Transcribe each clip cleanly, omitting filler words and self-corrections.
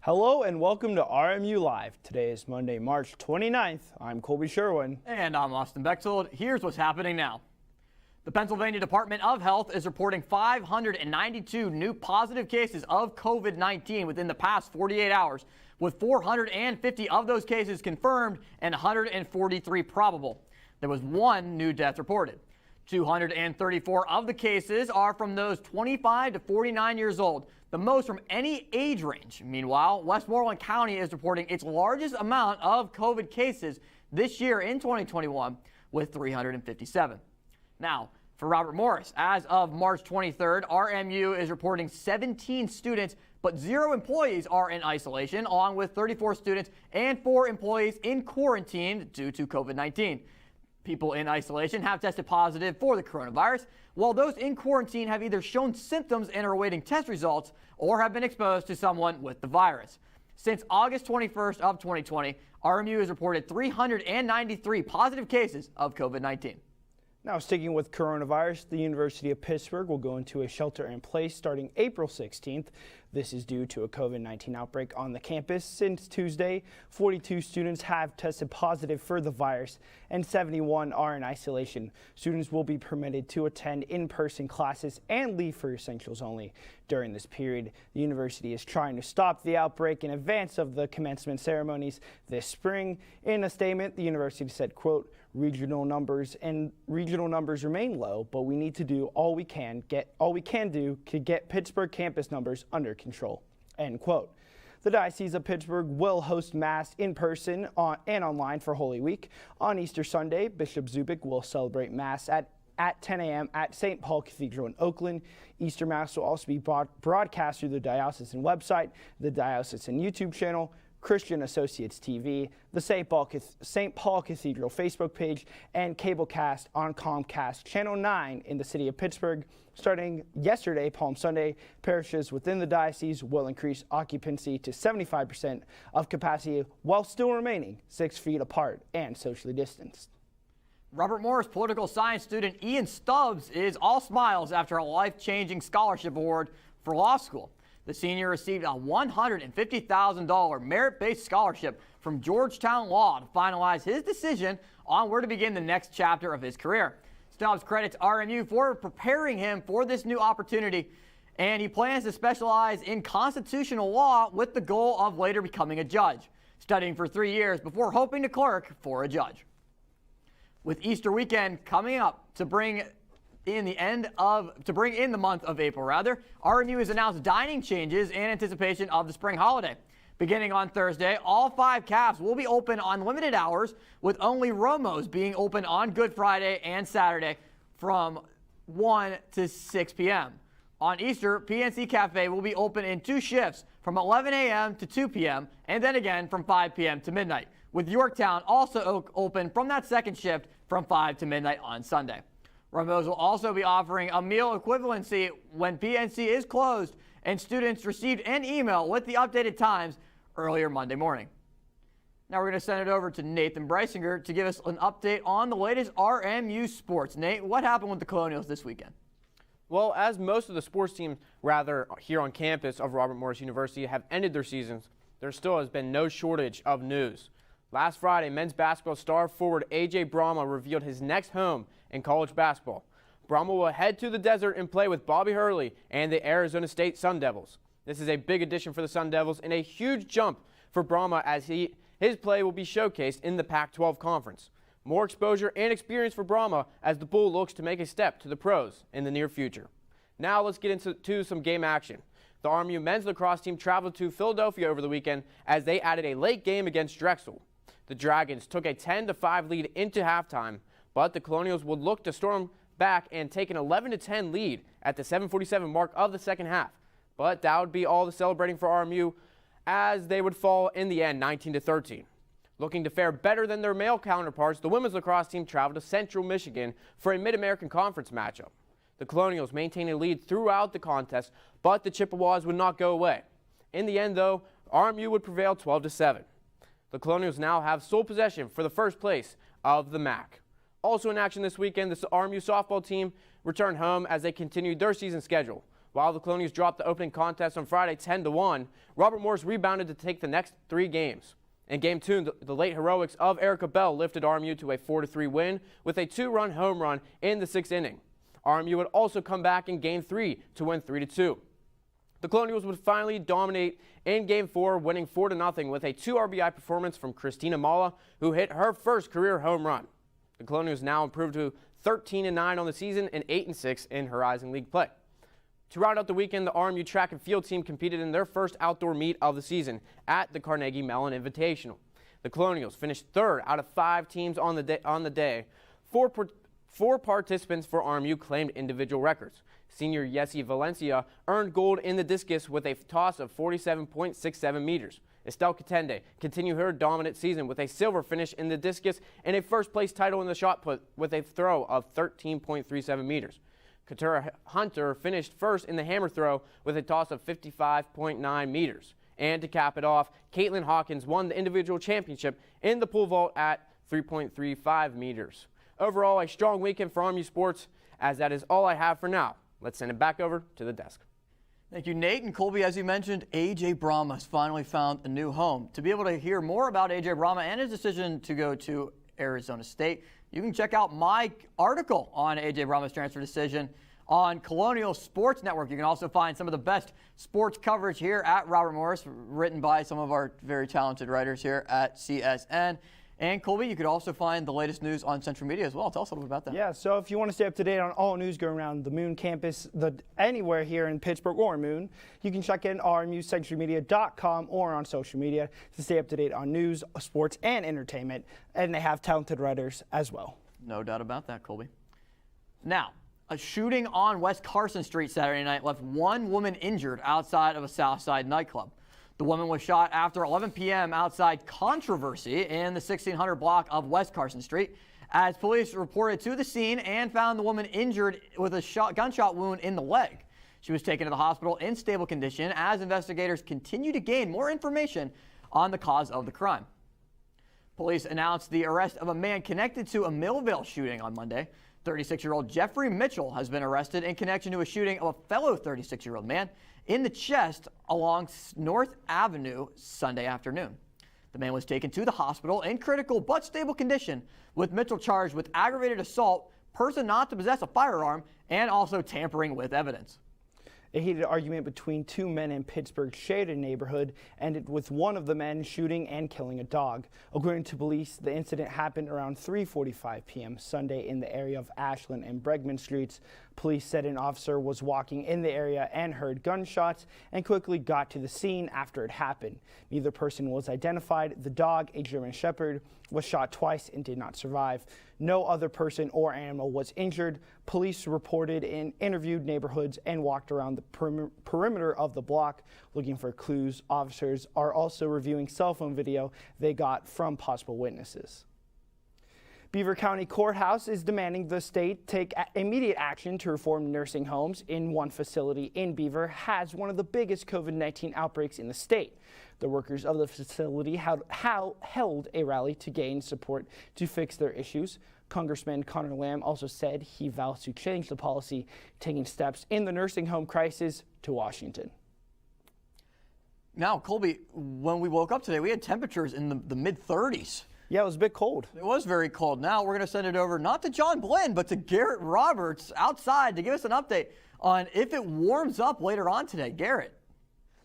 Hello and welcome to RMU Live. Today is Monday, March 29th. I'm Colby Sherwin. And I'm Austin Bechtold. Here's what's happening now. The Pennsylvania Department of Health is reporting 592 new positive cases of COVID-19 within the past 48 hours, with 450 of those cases confirmed and 143 probable. There was one new death reported. 234 of the cases are from those 25 to 49 years old, the most from any age range. Meanwhile, Westmoreland County is reporting its largest amount of COVID cases this year in 2021 with 357. Now, for Robert Morris, as of March 23rd, RMU is reporting 17 students, but 0 employees are in isolation, along with 34 students and 4 employees in quarantine due to COVID-19. People in isolation have tested positive for the coronavirus, while those in quarantine have either shown symptoms and are awaiting test results or have been exposed to someone with the virus. Since August 21st of 2020, RMU has reported 393 positive cases of COVID-19. Now, sticking with coronavirus, the University of Pittsburgh will go into a shelter-in-place starting April 16th. This is due to a COVID-19 outbreak on the campus. Since Tuesday, 42 students have tested positive for the virus and 71 are in isolation. Students will be permitted to attend in-person classes and leave for essentials only. During this period, the university is trying to stop the outbreak in advance of the commencement ceremonies this spring. In a statement, the university said, quote, regional numbers remain low, but we need to do all we can do to get Pittsburgh campus numbers under control, end quote. The Diocese of Pittsburgh will host Mass in person and online for Holy Week. On Easter Sunday, Bishop Zubik will celebrate Mass at 10 a.m. at St. Paul Cathedral in Oakland. Easter Mass will also be broadcast through the diocesan website, the diocesan YouTube channel, Christian Associates TV, the St. Paul Cathedral Facebook page, and cablecast on Comcast Channel 9 in the city of Pittsburgh. Starting yesterday, Palm Sunday, parishes within the diocese will increase occupancy to 75% of capacity while still remaining 6 feet apart and socially distanced. Robert Morris political science student Ian Stubbs is all smiles after a life-changing scholarship award for law school. The senior received a $150,000 merit-based scholarship from Georgetown Law to finalize his decision on where to begin the next chapter of his career. Stubbs credits RMU for preparing him for this new opportunity, and he plans to specialize in constitutional law with the goal of later becoming a judge, studying for 3 years before hoping to clerk for a judge. With Easter weekend coming up to bring in the month of April, RMU has announced dining changes in anticipation of the spring holiday. Beginning on Thursday, all 5 cafes will be open on limited hours, with only Romo's being open on Good Friday and Saturday from 1 to 6 p.m. On Easter, PNC Cafe will be open in 2 shifts from 11 a.m. to 2 p.m. and then again from 5 p.m. to midnight, with Yorktown also open from that second shift from 5 to midnight on Sunday. Romo's will also be offering a meal equivalency when PNC is closed, and students received an email with the updated times earlier Monday morning. Now we're going to send it over to Nathan Breisinger to give us an update on the latest RMU sports. Nate, what happened with the Colonials this weekend? Well, as most of the sports teams, here on campus of Robert Morris University have ended their seasons, there still has been no shortage of news. Last Friday, men's basketball star forward A.J. Brahma revealed his next home in college basketball. Brahma will head to the desert and play with Bobby Hurley and the Arizona State Sun Devils. This is a big addition for the Sun Devils and a huge jump for Brahma, as his play will be showcased in the Pac-12 Conference. More exposure and experience for Brahma as the Bull looks to make a step to the pros in the near future. Now let's get into some game action. The RMU men's lacrosse team traveled to Philadelphia over the weekend as they added a late game against Drexel. The Dragons took a 10-5 lead into halftime, but the Colonials would look to storm back and take an 11-10 lead at the 7:47 mark of the second half. But that would be all the celebrating for RMU, as they would fall in the end 19-13. Looking to fare better than their male counterparts, the women's lacrosse team traveled to Central Michigan for a Mid-American Conference matchup. The Colonials maintained a lead throughout the contest, but the Chippewas would not go away. In the end, though, RMU would prevail 12-7. The Colonials now have sole possession for the first place of the MAC. Also in action this weekend, the RMU softball team returned home as they continued their season schedule, While the Colonials dropped the opening contest on Friday 10-1, Robert Morris rebounded to take the next 3 games. In Game 2, the late heroics of Erica Bell lifted RMU to a 4-3 win with a 2-run home run in the 6th inning. RMU would also come back in Game 3 to win 3-2. The Colonials would finally dominate in Game 4, winning 4-0 with a 2 RBI performance from Christina Mala, who hit her first career home run. The Colonials now improved to 13-9 on the season and 8-6 in Horizon League play. To round out the weekend, the RMU track and field team competed in their first outdoor meet of the season at the Carnegie Mellon Invitational. The Colonials finished 3rd out of 5 teams on the day. Four participants for RMU claimed individual records. Senior Yessi Valencia earned gold in the discus with a toss of 47.67 meters. Estelle Katende continued her dominant season with a silver finish in the discus and a first-place title in the shot put with a throw of 13.37 meters. Katura Hunter finished first in the hammer throw with a toss of 55.9 meters. And to cap it off, Caitlin Hawkins won the individual championship in the pole vault at 3.35 meters. Overall, a strong weekend for RMU sports, as that is all I have for now. Let's send it back over to the desk. Thank you, Nate. And Colby, as you mentioned, A.J. Brahma has finally found a new home. To be able to hear more about A.J. Brahma and his decision to go to Arizona State, you can check out my article on A.J. Brahma's transfer decision on Colonial Sports Network. You can also find some of the best sports coverage here at Robert Morris, written by some of our very talented writers here at CSN. And Colby, you could also find the latest news on Central Media as well. Tell us a little bit about that. Yeah, so if you want to stay up to date on all news going around the Moon campus, anywhere here in Pittsburgh or Moon, you can check in RMU-centralmedia.com or on social media to stay up to date on news, sports, and entertainment. And they have talented writers as well. No doubt about that, Colby. Now, a shooting on West Carson Street Saturday night left 1 woman injured outside of a Southside nightclub. The woman was shot after 11 p.m. outside Controversy in the 1600 block of West Carson Street, as police reported to the scene and found the woman injured with a gunshot wound in the leg. She was taken to the hospital in stable condition as investigators continue to gain more information on the cause of the crime. Police announced the arrest of a man connected to a Millvale shooting on Monday. 36-year-old Jeffrey Mitchell has been arrested in connection to a shooting of a fellow 36-year-old man in the chest along North Avenue Sunday afternoon. The man was taken to the hospital in critical but stable condition, with Mitchell charged with aggravated assault, person not to possess a firearm, and also tampering with evidence. A heated argument between 2 men in Pittsburgh's shaded neighborhood ended with one of the men shooting and killing a dog. According to police, the incident happened around 3:45 p.m. Sunday in the area of Ashland and Bregman Streets. Police said an officer was walking in the area and heard gunshots and quickly got to the scene after it happened. Neither person was identified. The dog, a German Shepherd, was shot twice and did not survive. No other person or animal was injured. Police reported and interviewed neighborhoods and walked around the perimeter of the block looking for clues. Officers are also reviewing cell phone video they got from possible witnesses. Beaver County Courthouse is demanding the state take immediate action to reform nursing homes. In one facility in Beaver has one of the biggest COVID-19 outbreaks in the state. The workers of the facility held a rally to gain support to fix their issues. Congressman Connor Lamb also said he vows to change the policy, taking steps in the nursing home crisis to Washington. Now, Colby, when we woke up today, we had temperatures in the mid-30s. Yeah, it was a bit cold. It was very cold. Now we're going to send it over not to John Blinn, but to Garrett Roberts outside to give us an update on if it warms up later on today. Garrett.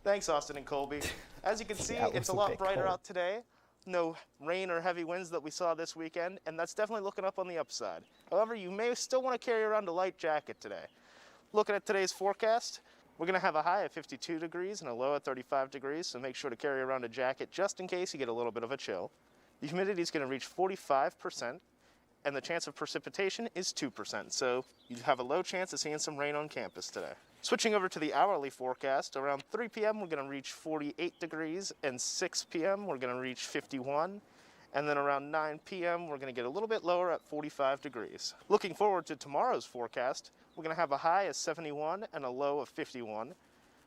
Thanks, Austin and Colby. As you can see, Yeah, it's a lot brighter out today. No rain or heavy winds that we saw this weekend, and that's definitely looking up on the upside. However, you may still want to carry around a light jacket today. Looking at today's forecast, we're going to have a high of 52 degrees and a low of 35 degrees, so make sure to carry around a jacket just in case you get a little bit of a chill. The humidity is going to reach 45%, and the chance of precipitation is 2%, so you have a low chance of seeing some rain on campus today. Switching over to the hourly forecast, around 3 p.m. we're going to reach 48 degrees, and 6 p.m. we're going to reach 51, and then around 9 p.m. we're going to get a little bit lower at 45 degrees. Looking forward to tomorrow's forecast, we're going to have a high of 71 and a low of 51.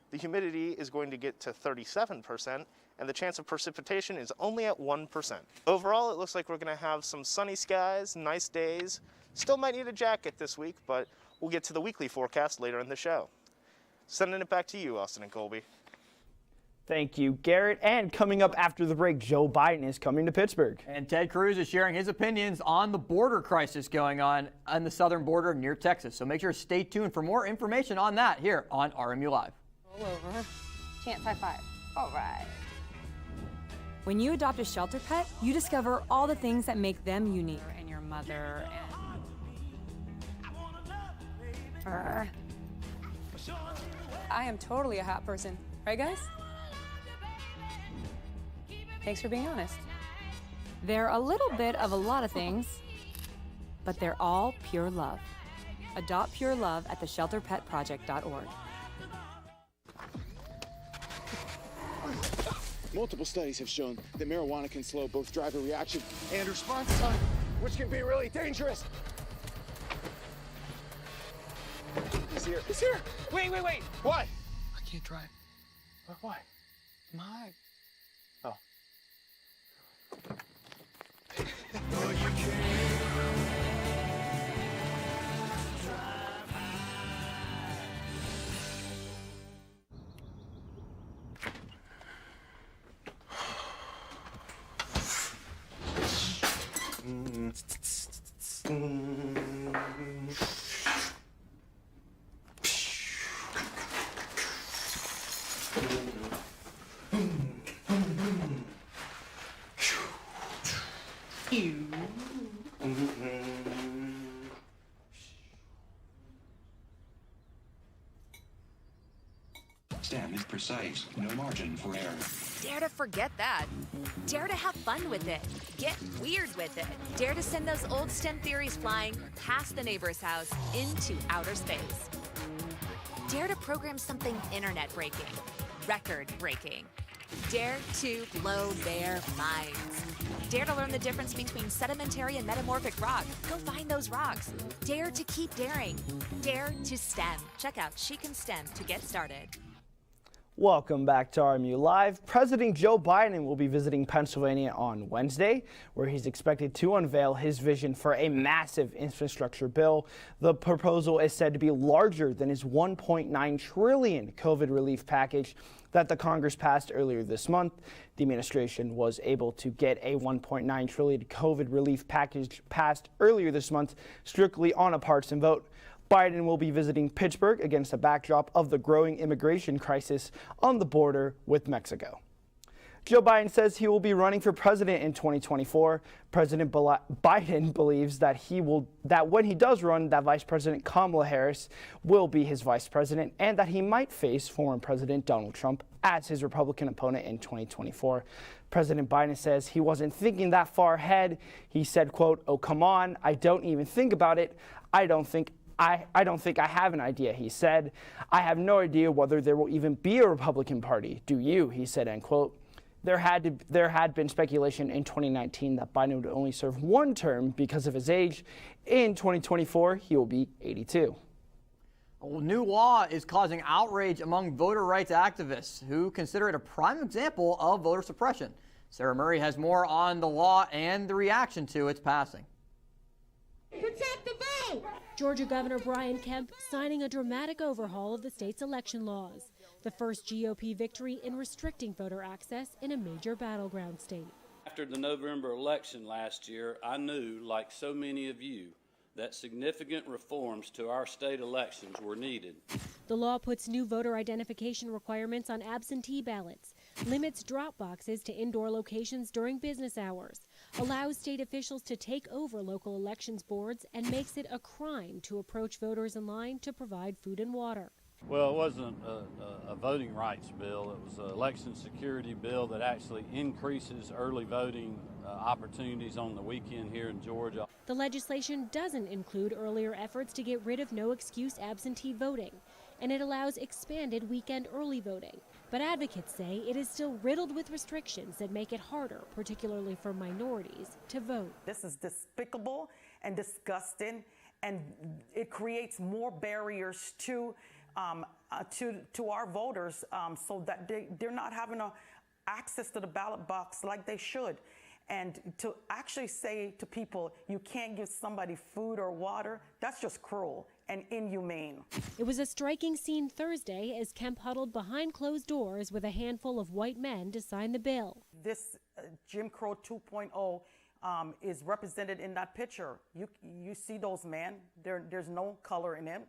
The humidity is going to get to 37%, and the chance of precipitation is only at 1%. Overall, it looks like we're going to have some sunny skies, nice days. Still might need a jacket this week, but we'll get to the weekly forecast later in the show. Sending it back to you, Austin and Colby. Thank you, Garrett. And coming up after the break, Joe Biden is coming to Pittsburgh. And Ted Cruz is sharing his opinions on the border crisis going on the southern border near Texas. So make sure to stay tuned for more information on that here on RMU Live. Roll over. Chance high five. All right. When you adopt a shelter pet, you discover all the things that make them unique. And your mother and... I am totally a hot person. Right, guys? Thanks for being honest. They're a little bit of a lot of things, but they're all pure love. Adopt pure love at theshelterpetproject.org. Multiple studies have shown that marijuana can slow both driver reaction and response time, which can be really dangerous. He's here. He's here. Wait. What? I can't drive. Why? My. Oh. STEM is precise, no margin for error. Dare to forget that. Dare to have fun with it. Get weird with it. Dare to send those old STEM theories flying past the neighbor's house into outer space. Dare to program something internet-breaking, record-breaking. Dare to blow their minds. Dare to learn the difference between sedimentary and metamorphic rock. Go find those rocks. Dare to keep daring. Dare to STEM. Check out She Can STEM to get started. Welcome back to RMU Live. President Joe Biden will be visiting Pennsylvania on Wednesday, where he's expected to unveil his vision for a massive infrastructure bill. The proposal is said to be larger than his $1.9 trillion COVID relief package that the Congress passed earlier this month. The administration was able to get a $1.9 trillion COVID relief package passed earlier this month strictly on a partisan vote. Biden will be visiting Pittsburgh against the backdrop of the growing immigration crisis on the border with Mexico. Joe Biden says he will be running for president in 2024. President Biden believes that when he does run, that Vice President Kamala Harris will be his vice president and that he might face former President Donald Trump as his Republican opponent in 2024. President Biden says he wasn't thinking that far ahead. He said, quote, "Oh, come on, I don't even think about it. I don't think I have an idea," he said. "I have no idea whether there will even be a Republican Party. Do you?" he said, end quote. There had been speculation in 2019 that Biden would only serve one term because of his age. In 2024, he will be 82. A new law is causing outrage among voter rights activists who consider it a prime example of voter suppression. Sarah Murray has more on the law and the reaction to its passing. Protect the vote! Georgia Governor Brian Kemp signing a dramatic overhaul of the state's election laws, the first GOP victory in restricting voter access in a major battleground state. After the November election last year, I knew, like so many of you, that significant reforms to our state elections were needed. The law puts new voter identification requirements on absentee ballots, limits drop boxes to indoor locations during business hours, allows state officials to take over local elections boards, and makes it a crime to approach voters in line to provide food and water. Well, it wasn't a voting rights bill. It was an election security bill that actually increases early voting opportunities on the weekend here in Georgia. The legislation doesn't include earlier efforts to get rid of no-excuse absentee voting, and it allows expanded weekend early voting. But advocates say it is still riddled with restrictions that make it harder, particularly for minorities, to vote. This is despicable and disgusting, and it creates more barriers to our voters so that they're not having access to the ballot box like they should. And to actually say to people, you can't give somebody food or water, that's just cruel. and inhumane. It was a striking scene Thursday as Kemp huddled behind closed doors with a handful of white men to sign the bill. This Jim Crow 2.0 is represented in that picture. You see those men, there's no color in them.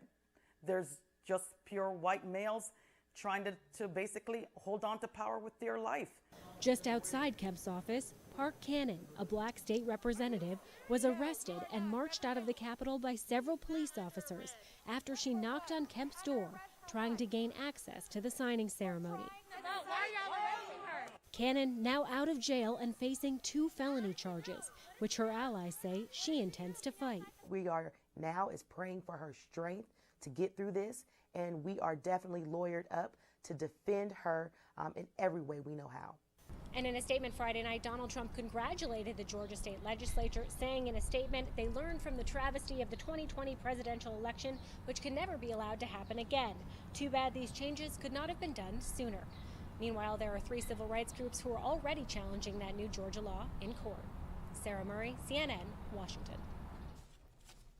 There's just pure white males trying to basically hold on to power with their life. Just outside Kemp's office, Park Cannon, a black state representative, was arrested and marched out of the Capitol by several police officers after she knocked on Kemp's door, trying to gain access to the signing ceremony. Cannon now out of jail and facing 2 felony charges, which her allies say she intends to fight. We are now praying for her strength to get through this, and we are definitely lawyered up to defend her in every way we know how. And in a statement Friday night, Donald Trump congratulated the Georgia state legislature, saying in a statement they learned from the travesty of the 2020 presidential election, which can never be allowed to happen again. Too bad these changes could not have been done sooner. Meanwhile, there are 3 civil rights groups who are already challenging that new Georgia law in court. Sarah Murray, CNN, Washington.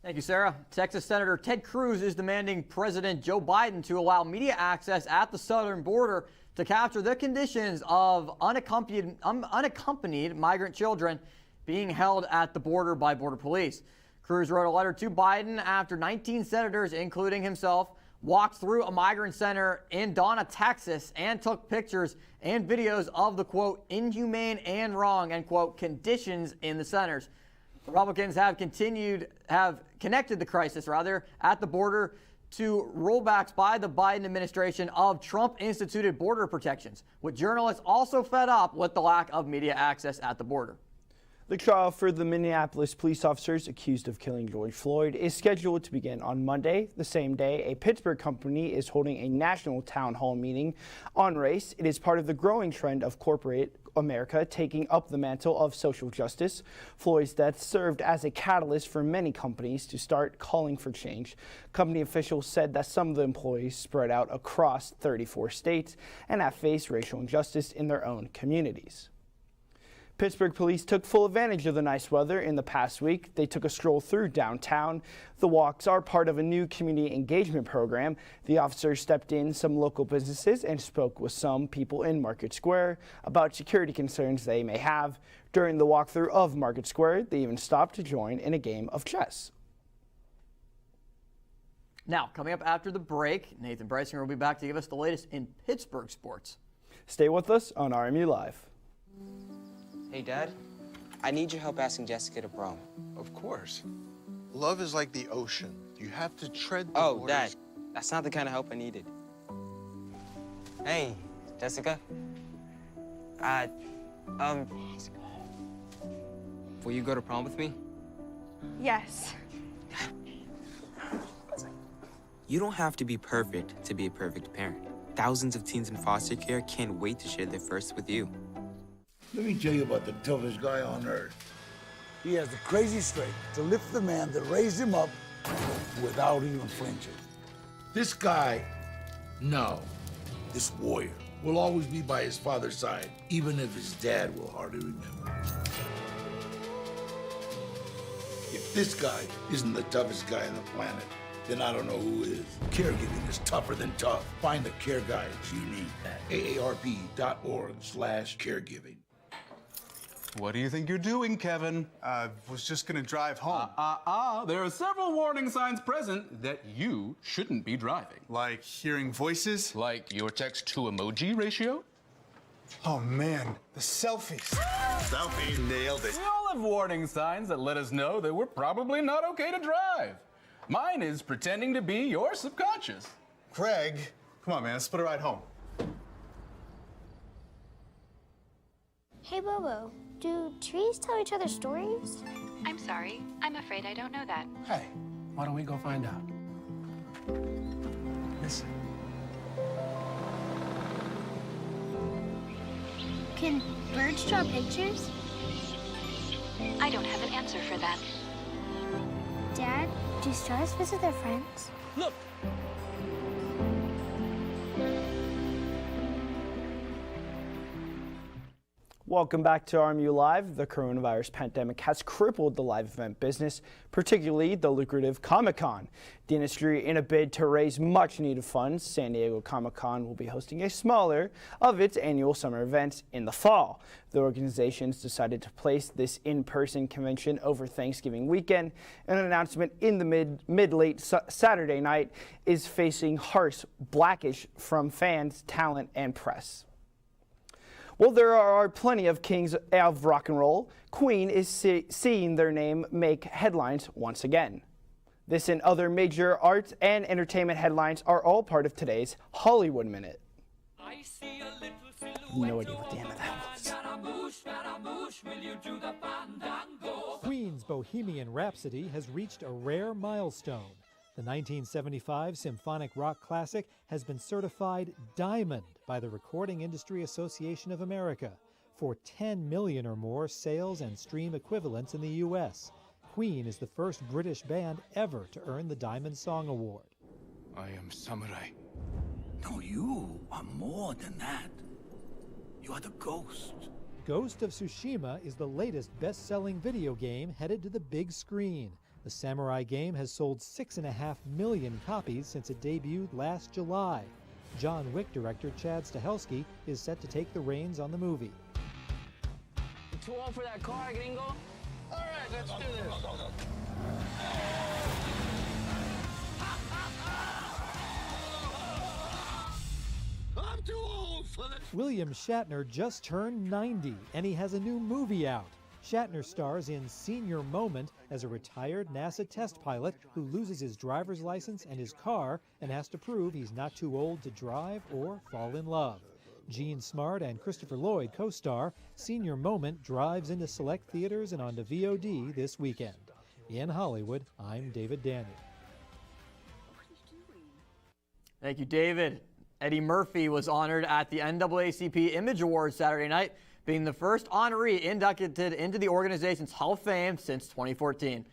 Thank you, Sarah. Texas Senator Ted Cruz is demanding President Joe Biden to allow media access at the southern border to capture the conditions of unaccompanied migrant children being held at the border by border police. Cruz wrote a letter to Biden after 19 senators, including himself, walked through a migrant center in Donna, Texas, and took pictures and videos of the, quote, inhumane and wrong, end quote, conditions in the centers. Republicans have connected the crisis, at the border to rollbacks by the Biden administration of Trump-instituted border protections, with journalists also fed up with the lack of media access at the border. The trial for the Minneapolis police officers accused of killing George Floyd is scheduled to begin on Monday. The same day, a Pittsburgh company is holding a national town hall meeting on race. It is part of the growing trend of corporate America taking up the mantle of social justice. Floyd's death served as a catalyst for many companies to start calling for change. Company officials said that some of the employees spread out across 34 states and have faced racial injustice in their own communities. Pittsburgh police took full advantage of the nice weather in the past week. They took a stroll through downtown. The walks are part of a new community engagement program. The officers stepped in some local businesses and spoke with some people in Market Square about security concerns they may have. During the walkthrough of Market Square, they even stopped to join in a game of chess. Now, coming up after the break, Nathan Breisinger will be back to give us the latest in Pittsburgh sports. Stay with us on RMU Live. Hey, Dad, I need your help asking Jessica to prom. Of course. Love is like the ocean. You have to tread the Oh, waters. Dad, that's not the kind of help I needed. Hey, Jessica. Will you go to prom with me? Yes. You don't have to be perfect to be a perfect parent. Thousands of teens in foster care can't wait to share their first with you. Let me tell you about the toughest guy on earth. He has the crazy strength to lift the man that raised him up without even flinching. This guy, this warrior, will always be by his father's side, even if his dad will hardly remember. If this guy isn't the toughest guy on the planet, then I don't know who is. Caregiving is tougher than tough. Find the care guides you need at aarp.org/caregiving. What do you think you're doing, Kevin? I was just gonna drive home. There are several warning signs present that you shouldn't be driving. Like hearing voices? Like your text-to-emoji ratio? Oh man, the selfies. Selfie, nailed it. We all have warning signs that let us know that we're probably not okay to drive. Mine is pretending to be your subconscious. Craig, come on, man, let's put a ride home. Hey, Bobo, do trees tell each other stories? I'm sorry. I'm afraid I don't know that. Hey, why don't we go find out? Listen. Can birds draw pictures? I don't have an answer for that. Dad, do stars visit their friends? Look! Welcome back to RMU Live. The coronavirus pandemic has crippled the live event business, particularly the lucrative Comic-Con. The industry, in a bid to raise much needed funds, San Diego Comic-Con will be hosting a smaller of its annual summer events in the fall. The organizations decided to place this in-person convention over Thanksgiving weekend. An announcement in the mid-late Saturday night is facing harsh backlash from fans, talent, and press. Well, there are plenty of kings of rock and roll. Queen is seeing their name make headlines once again. This and other major arts and entertainment headlines are all part of today's Hollywood Minute. No idea what the end of that was. Queen's Bohemian Rhapsody has reached a rare milestone. The 1975 symphonic rock classic has been certified diamond by the Recording Industry Association of America for 10 million or more sales and stream equivalents in the U.S. Queen is the first British band ever to earn the Diamond Song Award. I am samurai. No, you are more than that. You are the ghost. Ghost of Tsushima is the latest best-selling video game headed to the big screen. The samurai game has sold 6.5 million copies since it debuted last July. John Wick director Chad Stahelski is set to take the reins on the movie. Too old for that car, gringo? All right, let's do this. I'm too old for this. William Shatner just turned 90, and he has a new movie out. Shatner stars in Senior Moment as a retired NASA test pilot who loses his driver's license and his car and has to prove he's not too old to drive or fall in love. Gene Smart and Christopher Lloyd co-star. Senior Moment drives into select theaters and onto VOD this weekend. In Hollywood, I'm David Daniel. Thank you, David. Eddie Murphy was honored at the NAACP Image Awards Saturday night, being the first honoree inducted into the organization's Hall of Fame since 2014.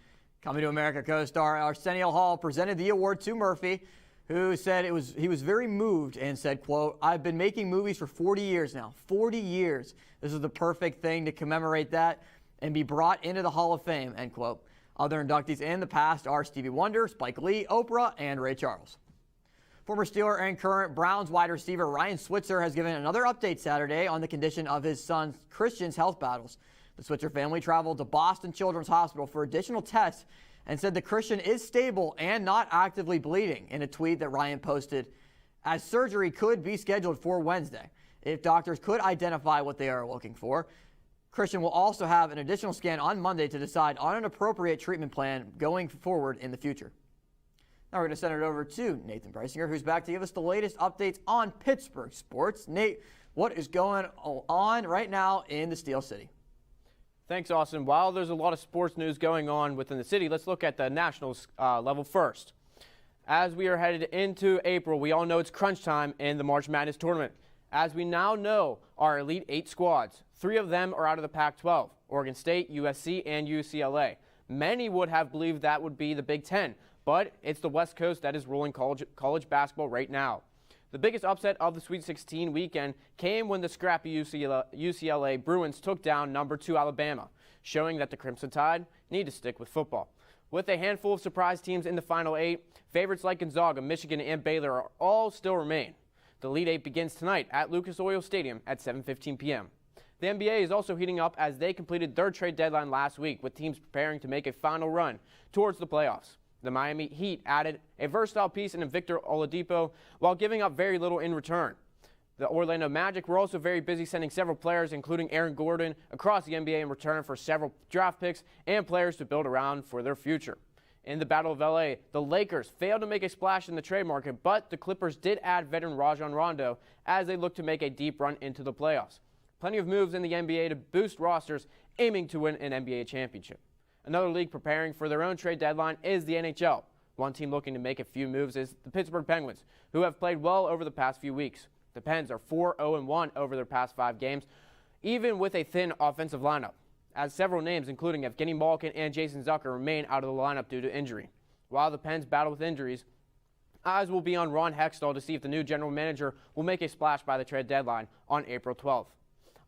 Coming to America co-star Arsenio Hall presented the award to Murphy, who said he was very moved and said, quote, "I've been making movies for 40 years now, 40 years. This is the perfect thing to commemorate that and be brought into the Hall of Fame," end quote. Other inductees in the past are Stevie Wonder, Spike Lee, Oprah, and Ray Charles. Former Steeler and current Browns wide receiver Ryan Switzer has given another update Saturday on the condition of his son Christian's health battles. The Switzer family traveled to Boston Children's Hospital for additional tests and said the Christian is stable and not actively bleeding in a tweet that Ryan posted, as surgery could be scheduled for Wednesday. If doctors could identify what they are looking for, Christian will also have an additional scan on Monday to decide on an appropriate treatment plan going forward in the future. Now we're going to send it over to Nathan Preisinger, who's back to give us the latest updates on Pittsburgh sports. Nate, what is going on right now in the Steel City? Thanks, Austin. While there's a lot of sports news going on within the city, let's look at the national level first. As we are headed into April, we all know it's crunch time in the March Madness tournament. As we now know, our Elite 8 squads, 3 of them are out of the Pac-12, Oregon State, USC, and UCLA. Many would have believed that would be the Big Ten, but it's the West Coast that is ruling college basketball right now. The biggest upset of the Sweet 16 weekend came when the scrappy UCLA Bruins took down number 2 Alabama, showing that the Crimson Tide need to stick with football. With a handful of surprise teams in the Final 8, favorites like Gonzaga, Michigan, and Baylor are all still remain. The Elite 8 begins tonight at Lucas Oil Stadium at 7:15 p.m. The NBA is also heating up as they completed their trade deadline last week, with teams preparing to make a final run towards the playoffs. The Miami Heat added a versatile piece in Victor Oladipo while giving up very little in return. The Orlando Magic were also very busy sending several players, including Aaron Gordon, across the NBA in return for several draft picks and players to build around for their future. In the Battle of LA, the Lakers failed to make a splash in the trade market, but the Clippers did add veteran Rajon Rondo as they look to make a deep run into the playoffs. Plenty of moves in the NBA to boost rosters aiming to win an NBA championship. Another league preparing for their own trade deadline is the NHL. One team looking to make a few moves is the Pittsburgh Penguins, who have played well over the past few weeks. The Pens are 4-0-1 over their past 5 games, even with a thin offensive lineup, as several names, including Evgeny Malkin and Jason Zucker, remain out of the lineup due to injury. While the Pens battle with injuries, eyes will be on Ron Hextall to see if the new general manager will make a splash by the trade deadline on April 12th.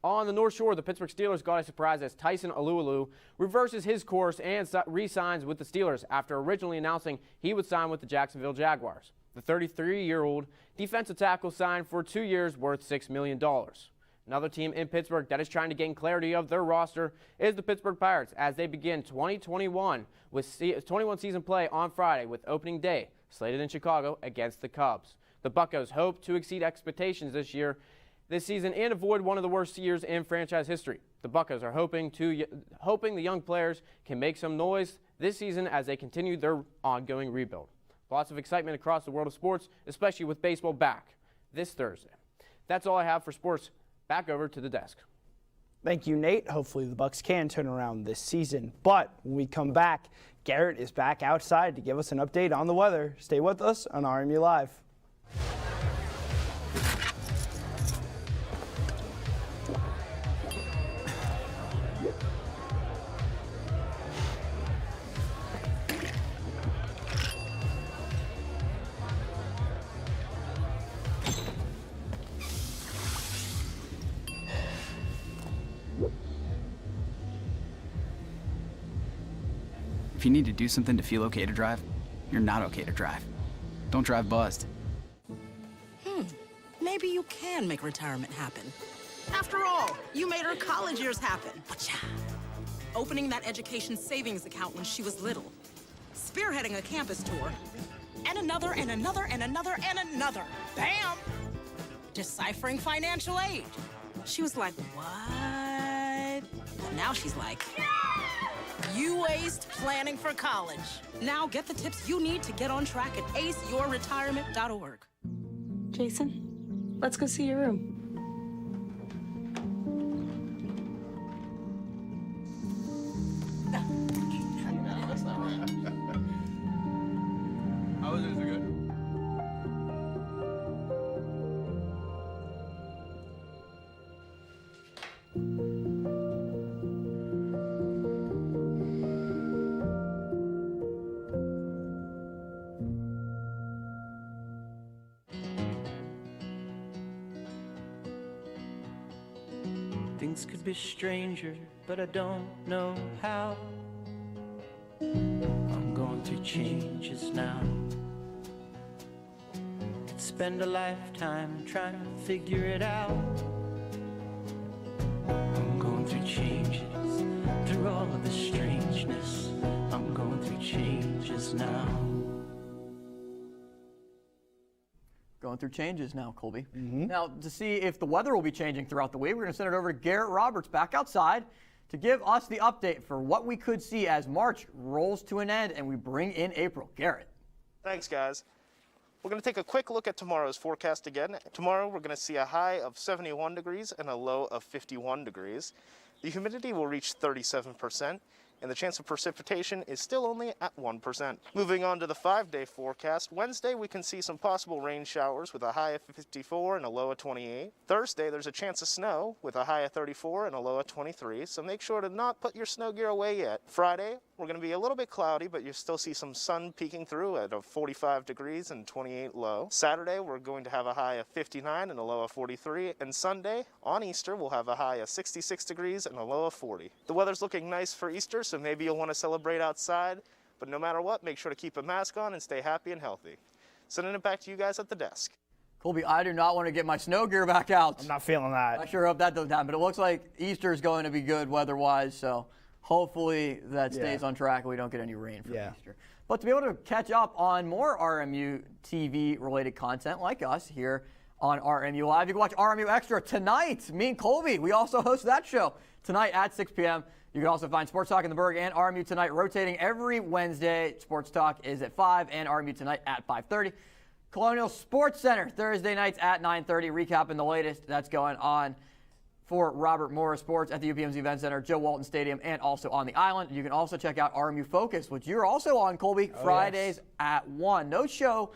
On the North Shore, the Pittsburgh Steelers got a surprise as Tyson Alualu reverses his course and re-signs with the Steelers after originally announcing he would sign with the Jacksonville Jaguars. The 33-year-old defensive tackle signed for 2 years worth $6 million. Another team in Pittsburgh that is trying to gain clarity of their roster is the Pittsburgh Pirates as they begin 2021 with 21 season play on Friday with opening day slated in Chicago against the Cubs. The Buccos hope to exceed expectations this season and avoid one of the worst years in franchise history. The Buccos are hoping the young players can make some noise this season as they continue their ongoing rebuild. Lots of excitement across the world of sports, especially with baseball back this Thursday. That's all I have for sports. Back over to the desk. Thank you, Nate. Hopefully the Bucs can turn around this season. But when we come back, Garrett is back outside to give us an update on the weather. Stay with us on RMU Live. If you need to do something to feel okay to drive, you're not okay to drive. Don't drive buzzed. Maybe you can make retirement happen. After all, you made her college years happen. Opening that education savings account when she was little. Spearheading a campus tour. And another, and another, and another, and another. Bam! Deciphering financial aid. She was like, what? And now she's like, you aced planning for college. Now get the tips you need to get on track at aceyourretirement.org. Jason, let's go see your room. That's not right. How was it? Is it good? Things could be stranger, but I don't know how. I'm going through changes now. Could spend a lifetime trying to figure it out. I'm going through changes, through all of the strangeness. I'm going through changes now. Going through changes now, Colby. Now, to see if the weather will be changing throughout the week, we're going to send it over to Garrett Roberts back outside to give us the update for what we could see as March rolls to an end and we bring in April. Garrett. Thanks, guys. We're going to take a quick look at tomorrow's forecast again. Tomorrow, we're going to see a high of 71 degrees and a low of 51 degrees. The humidity will reach 37%. And the chance of precipitation is still only at 1%. Moving on to the 5-day forecast, Wednesday we can see some possible rain showers with a high of 54 and a low of 28. Thursday there's a chance of snow with a high of 34 and a low of 23, so make sure to not put your snow gear away yet. Friday we're going to be a little bit cloudy, but you still see some sun peeking through at a 45 degrees and 28 low. Saturday we're going to have a high of 59 and a low of 43, and Sunday on Easter we'll have a high of 66 degrees and a low of 40. The weather's looking nice for Easter, so maybe you'll want to celebrate outside, but no matter what, make sure to keep a mask on and stay happy and healthy. Sending it back to you guys at the desk. Colby, I do not want to get my snow gear back out. I'm not feeling that. I sure hope that doesn't happen, but it looks like Easter is going to be good weather-wise, so hopefully that stays on track and we don't get any rain for Easter. But to be able to catch up on more RMU TV-related content like us here on RMU Live, you can watch RMU Extra tonight. Me and Colby, we also host that show tonight at 6 p.m. You can also find Sports Talk in the Berg and RMU Tonight rotating every Wednesday. Sports Talk is at 5 and RMU Tonight at 5:30. Colonial Sports Center Thursday nights at 9:30, recapping the latest that's going on for Robert Morris Sports at the UPM's Event Center, Joe Walton Stadium, and also on the island. You can also check out RMU Focus, which you're also on, Colby, Fridays at 1. No show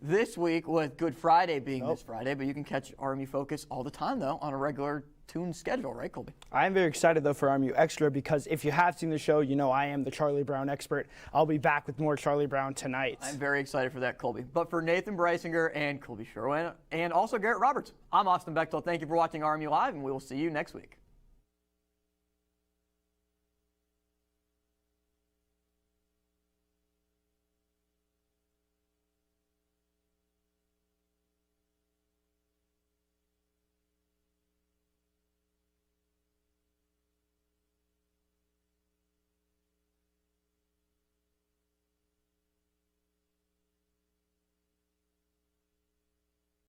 this week with Good Friday being this Friday, but you can catch RMU Focus all the time, though, on a regular tuned schedule, right, Colby? I am very excited, though, for RMU Extra because if you have seen the show, you know I am the Charlie Brown expert. I'll be back with more Charlie Brown tonight. I'm very excited for that, Colby. But for Nathan Breisinger and Colby Sherwin, and also Garrett Roberts, I'm Austin Bechtel. Thank you for watching RMU Live, and we will see you next week.